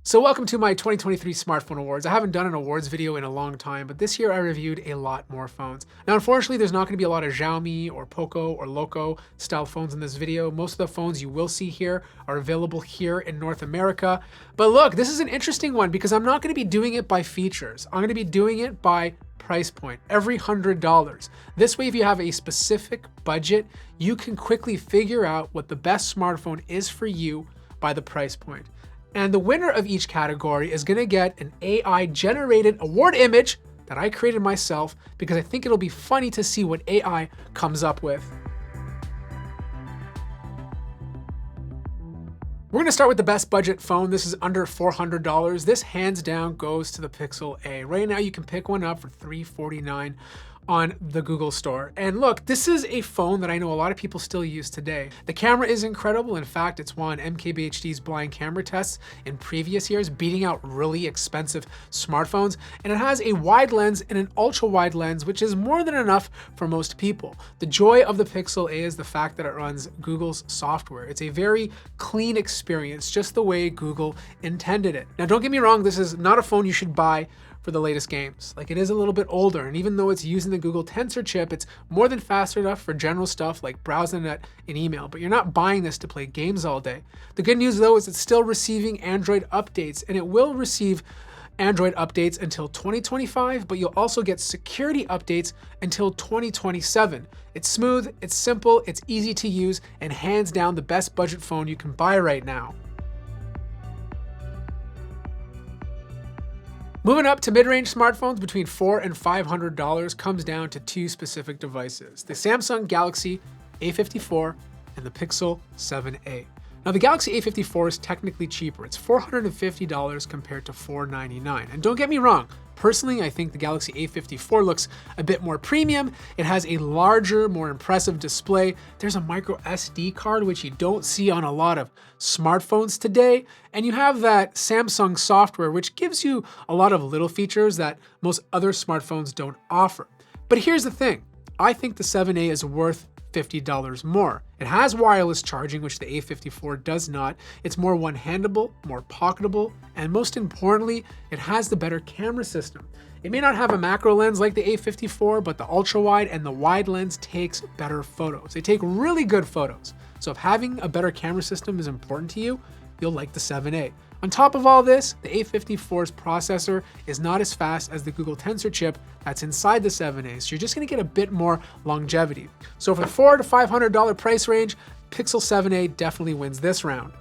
So welcome to my 2023 Smartphone Awards. I haven't done an awards video in a long time, but this year I reviewed a lot more phones. Now, unfortunately, there's not going to be a lot of Xiaomi or Poco or Loco style phones in this video. Most of the phones you will see here are available here in North America. But look, this is an interesting one because I'm not going to be doing it by features. I'm going to be doing it by price point, every $100. This way, if you have a specific budget, you can quickly figure out what the best smartphone is for you by the price point. And the winner of each category is going to get an AI-generated award image that I created myself because I think it'll be funny to see what AI comes up with. We're going to start with the best budget phone. This is under $400. This hands down goes to the Pixel A. Right now you can pick one up for $349 on the Google Store. And look, this is a phone that I know a lot of people still use today. The camera is incredible. In fact, it's won MKBHD's blind camera tests in previous years, beating out really expensive smartphones. And it has a wide lens and an ultra wide lens, which is more than enough for most people. The joy of the Pixel A is the fact that it runs Google's software. It's a very clean experience, just the way Google intended it. Now, don't get me wrong, this is not a phone you should buy for the latest games. Like, it is a little bit older, and even though it's using the Google Tensor chip, it's more than fast enough for general stuff like browsing the net and email, but you're not buying this to play games all day. The good news though is it's still receiving Android updates, and it will receive Android updates until 2025, but you'll also get security updates until 2027. It's smooth, it's simple, it's easy to use, and hands down the best budget phone you can buy right now. Moving up to mid-range smartphones between $400 and $500 comes down to two specific devices, the Samsung Galaxy A54 and the Pixel 7a. Now, the Galaxy A54 is technically cheaper. It's $450 compared to $499. And don't get me wrong, personally, I think the Galaxy A54 looks a bit more premium. It has a larger, more impressive display. There's a micro SD card, which you don't see on a lot of smartphones today. And you have that Samsung software, which gives you a lot of little features that most other smartphones don't offer. But here's the thing. I think the 7a is worth $50 more. It has wireless charging, which the A54 does not. It's more one-handable, more pocketable, and most importantly, it has the better camera system. It may not have a macro lens like the A54, but the ultra-wide and the wide lens takes better photos. They take really good photos. So if having a better camera system is important to you, you'll like the 7a. On top of all this, the A54's processor is not as fast as the Google Tensor chip that's inside the 7a, so you're just going to get a bit more longevity. So for the $400 to $500 price range, Pixel 7a definitely wins this round.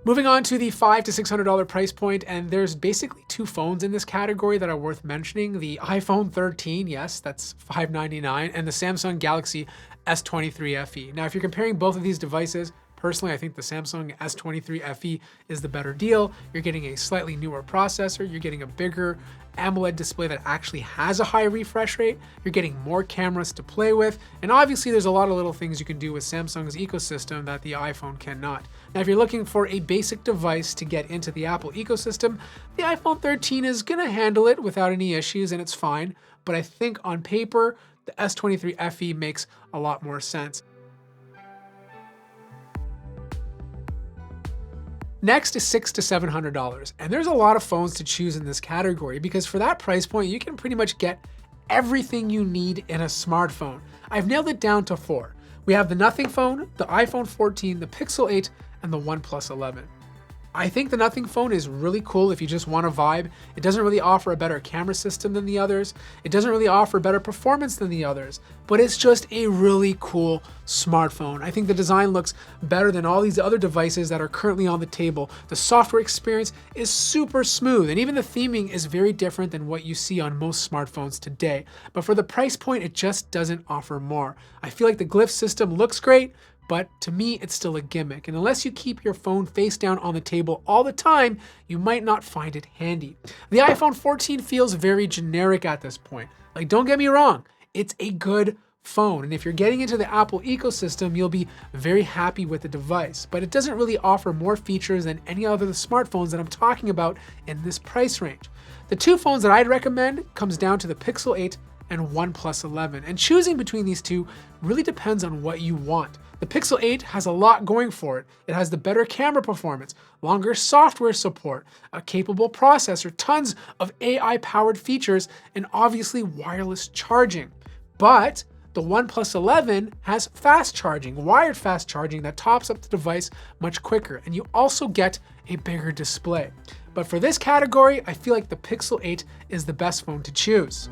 Moving on to the $500 to $600 price point, and there's basically two phones in this category that are worth mentioning. The iPhone 13, yes, that's $599, and the Samsung Galaxy S23 FE. Now, if you're comparing both of these devices, personally, I think the Samsung S23 FE is the better deal. You're getting a slightly newer processor, you're getting a bigger AMOLED display that actually has a high refresh rate, you're getting more cameras to play with, and obviously there's a lot of little things you can do with Samsung's ecosystem that the iPhone cannot. Now, if you're looking for a basic device to get into the Apple ecosystem, the iPhone 13 is gonna handle it without any issues, and it's fine, but I think on paper, the S23 FE makes a lot more sense. Next is $600 to $700, and there's a lot of phones to choose in this category because for that price point, you can pretty much get everything you need in a smartphone. I've nailed it down to four. We have the Nothing phone, the iPhone 14, the Pixel 8, and the OnePlus 11. I think the Nothing phone is really cool if you just want a vibe. It doesn't really offer a better camera system than the others. It doesn't really offer better performance than the others, but it's just a really cool smartphone. I think the design looks better than all these other devices that are currently on the table. The software experience is super smooth, and even the theming is very different than what you see on most smartphones today. But for the price point, it just doesn't offer more. I feel like the glyph system looks great, but to me, it's still a gimmick. And unless you keep your phone face down on the table all the time, you might not find it handy. The iPhone 14 feels very generic at this point. Like, don't get me wrong, it's a good phone. And if you're getting into the Apple ecosystem, you'll be very happy with the device. But it doesn't really offer more features than any other smartphones that I'm talking about in this price range. The two phones that I'd recommend comes down to the Pixel 8 and OnePlus 11. And choosing between these two really depends on what you want. The Pixel 8 has a lot going for it. It has the better camera performance, longer software support, a capable processor, tons of AI-powered features, and obviously wireless charging. But the OnePlus 11 has fast charging, wired fast charging that tops up the device much quicker, and you also get a bigger display. But for this category, I feel like the Pixel 8 is the best phone to choose.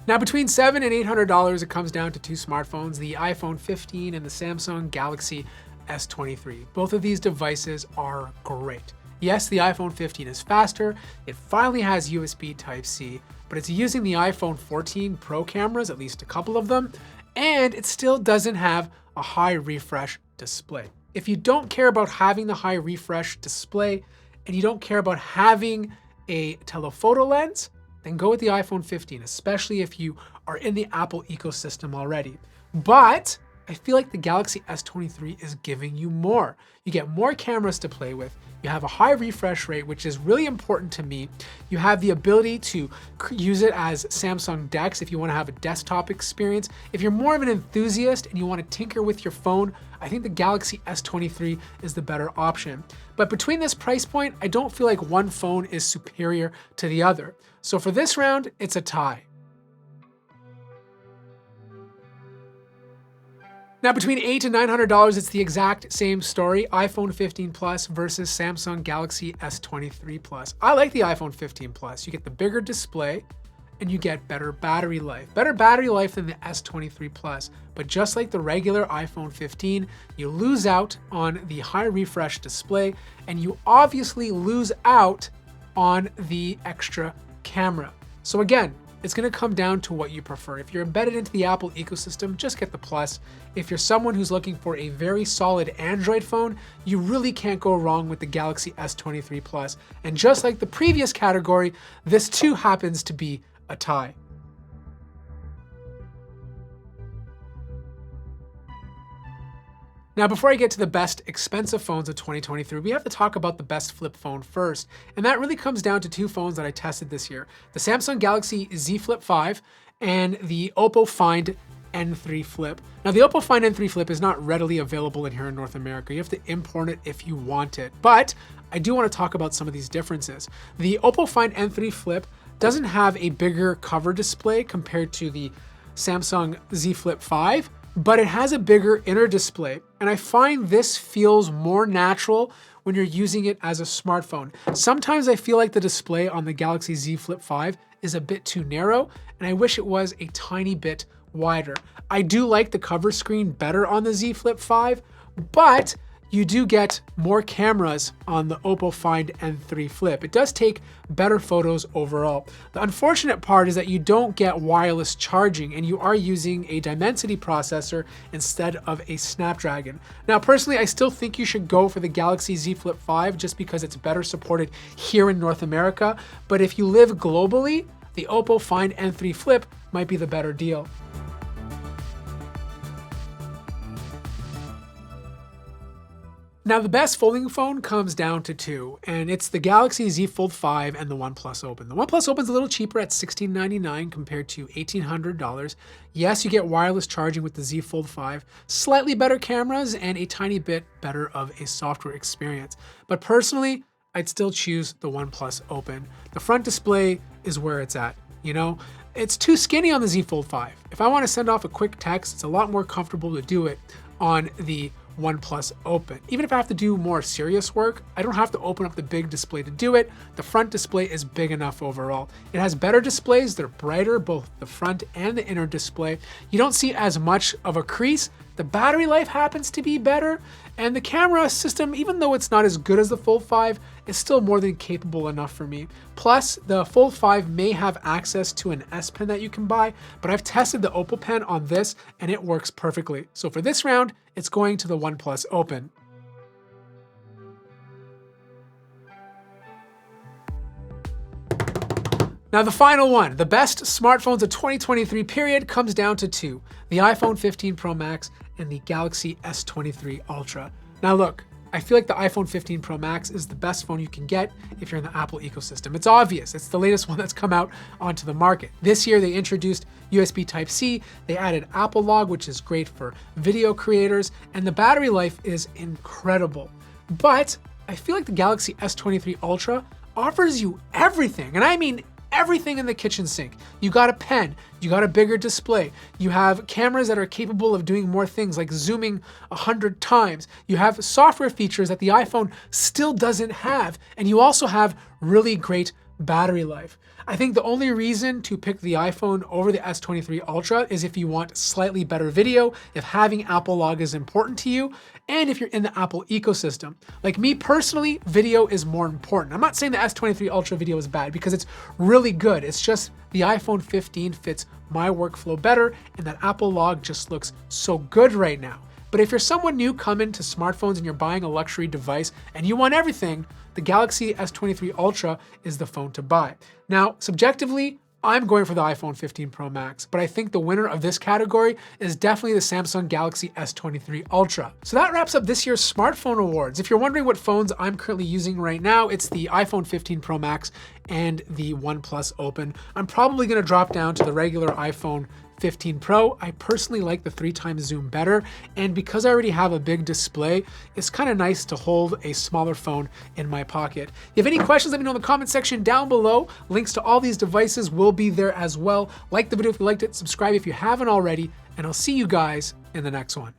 Now between $700 and $800, it comes down to two smartphones, the iPhone 15 and the Samsung Galaxy S23. Both of these devices are great. Yes, the iPhone 15 is faster, it finally has USB Type-C, but it's using the iPhone 14 Pro cameras, at least a couple of them, and it still doesn't have a high refresh display. If you don't care about having the high refresh display and you don't care about having a telephoto lens, then go with the iPhone 15, especially if you are in the Apple ecosystem already. But I feel like the Galaxy S23 is giving you more. You get more cameras to play with. You have a high refresh rate, which is really important to me. You have the ability to use it as Samsung DeX if you want to have a desktop experience. If you're more of an enthusiast and you want to tinker with your phone, I think the Galaxy S23 is the better option. But between this price point, I don't feel like one phone is superior to the other. So for this round, it's a tie. Now between $800 and $900, it's the exact same story, iPhone 15 Plus versus Samsung Galaxy S23 Plus. I like the iPhone 15 Plus. You get the bigger display and you get better battery life. Better battery life than the S23 Plus. But just like the regular iPhone 15, you lose out on the high refresh display and you obviously lose out on the extra camera. So again, it's going to come down to what you prefer. If you're embedded into the Apple ecosystem, just get the Plus. If you're someone who's looking for a very solid Android phone, you really can't go wrong with the Galaxy S23 Plus. And just like the previous category, this too happens to be a tie. Now, before I get to the best expensive phones of 2023, we have to talk about the best flip phone first. And that really comes down to two phones that I tested this year, the Samsung Galaxy Z Flip 5 and the Oppo Find N3 Flip. Now, the Oppo Find N3 Flip is not readily available in here in North America. You have to import it if you want it. But I do want to talk about some of these differences. The Oppo Find N3 Flip doesn't have a bigger cover display compared to the Samsung Z Flip 5, but it has a bigger inner display. And I find this feels more natural when you're using it as a smartphone. Sometimes I feel like the display on the Galaxy Z Flip 5 is a bit too narrow, and I wish it was a tiny bit wider. I do like the cover screen better on the Z Flip 5, but you do get more cameras on the Oppo Find N3 Flip. It does take better photos overall. The unfortunate part is that you don't get wireless charging and you are using a Dimensity processor instead of a Snapdragon. Now, personally, I still think you should go for the Galaxy Z Flip 5 just because it's better supported here in North America. But if you live globally, the Oppo Find N3 Flip might be the better deal. Now, the best folding phone comes down to two, and it's the Galaxy Z Fold 5 and the OnePlus Open. The OnePlus Open is a little cheaper at $1,699 compared to $1,800. Yes, you get wireless charging with the Z Fold 5, slightly better cameras, and a tiny bit better of a software experience. But personally, I'd still choose the OnePlus Open. The front display is where it's at, you know? It's too skinny on the Z Fold 5. If I want to send off a quick text, it's a lot more comfortable to do it on the OnePlus Open. Even if I have to do more serious work, I don't have to open up the big display to do it. The front display is big enough overall. It has better displays, they're brighter, both the front and the inner display. You don't see as much of a crease. The battery life happens to be better, and the camera system, even though it's not as good as the Fold 5, is still more than capable enough for me. Plus, the Fold 5 may have access to an S Pen that you can buy, but I've tested the Oppo Pen on this and it works perfectly. So for this round, it's going to the OnePlus Open. Now the final one, the best smartphones of 2023 period, comes down to two, the iPhone 15 Pro Max and the Galaxy S23 Ultra. Now look, I feel like the iPhone 15 Pro Max is the best phone you can get if you're in the Apple ecosystem. It's obvious. It's the latest one that's come out onto the market. This year, they introduced USB Type-C. They added Apple Log, which is great for video creators, and the battery life is incredible. But I feel like the Galaxy S23 Ultra offers you everything, and I mean everything in the kitchen sink. You got a pen, you got a bigger display, you have cameras that are capable of doing more things like zooming 100 times, you have software features that the iPhone still doesn't have, and you also have really great battery life. I think the only reason to pick the iPhone over the S23 Ultra is if you want slightly better video, if having Apple Log is important to you, and if you're in the Apple ecosystem. Like me personally, video is more important. I'm not saying the S23 Ultra video is bad because it's really good. It's just the iPhone 15 fits my workflow better, and that Apple Log just looks so good right now. But if you're someone new coming to smartphones and you're buying a luxury device and you want everything, the Galaxy S23 Ultra is the phone to buy. Now, subjectively, I'm going for the iPhone 15 Pro Max, but I think the winner of this category is definitely the Samsung Galaxy S23 Ultra. So that wraps up this year's smartphone awards. If you're wondering what phones I'm currently using right now, it's the iPhone 15 Pro Max and the OnePlus Open. I'm probably gonna drop down to the regular iPhone 15 Pro. I personally like the 3x zoom better, and because I already have a big display, it's kind of nice to hold a smaller phone in my pocket. If you have any questions, let me know in the comment section down below. Links to all these devices will be there as well. Like the video if you liked it, subscribe if you haven't already, and I'll see you guys in the next one.